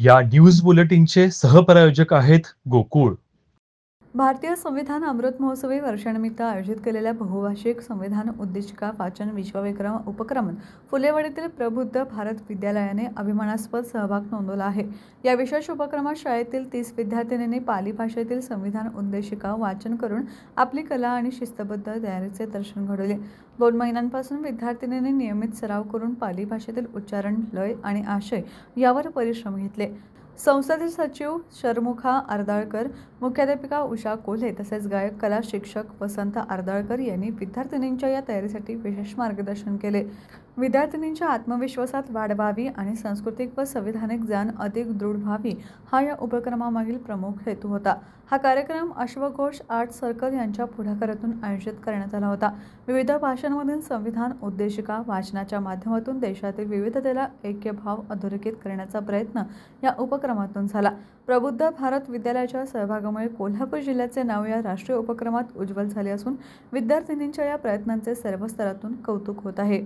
या न्यूज बुलेटिनचे सहप्रायोजक आहेत गोकुळ. भारतीय संविधान अमृत महोत्सवी वर्षानिमित्त आयोजित केलेल्या बहुभाषिक संविधान उद्देशिका वाचन विश्वविक्रम उपक्रमात फुलेवाडीतील प्रबुद्ध भारत विद्यालयाने अभिमानास्पद सहभाग नोंदवला आहे. या विशेष उपक्रमात शाळेतील 30 विद्यार्थिनींनी पाली भाषेतील संविधान उद्देशिका वाचन करून आपली कला आणि शिस्तबद्ध तयारीचे दर्शन घडवले. 2 महिन्यांपासून विद्यार्थिनींनी नियमित सराव करून पाली भाषेतील उच्चारण, लय आणि आशय यावर परिश्रम घेतले. संस्थेतील सचिव शर्मुखा आर्दाळकर, मुख्याध्यापिका उषा कोल्हे तसेच गायक कला शिक्षक वसंत आर्दाळकर यांनी विद्यार्थिनींच्या या तयारीसाठी विशेष मार्गदर्शन केले. विद्यार्थिनींच्या आत्मविश्वासात वाढ व्हावी आणि सांस्कृतिक व संविधानिक ज्ञान अधिक दृढ व्हावी हा या उपक्रमामागील प्रमुख हेतू होता. हा कार्यक्रम अश्वघोष आर्ट सर्कल यांच्या पुढाकारातून आयोजित करण्यात आला होता. विविध भाषांमधील संविधान उद्देशिका वाचनाच्या माध्यमातून देशातील विविधतेला ऐक्यभाव अधोरेखित करण्याचा प्रयत्न या उपक्रमातून झाला. प्रबुद्ध भारत विद्यालयाच्या सहभागामुळे कोल्हापूर जिल्ह्याचे नाव या राष्ट्रीय उपक्रमात उज्ज्वल झाले असून विद्यार्थिनींच्या या प्रयत्नांचे सर्व स्तरातून कौतुक होत आहे.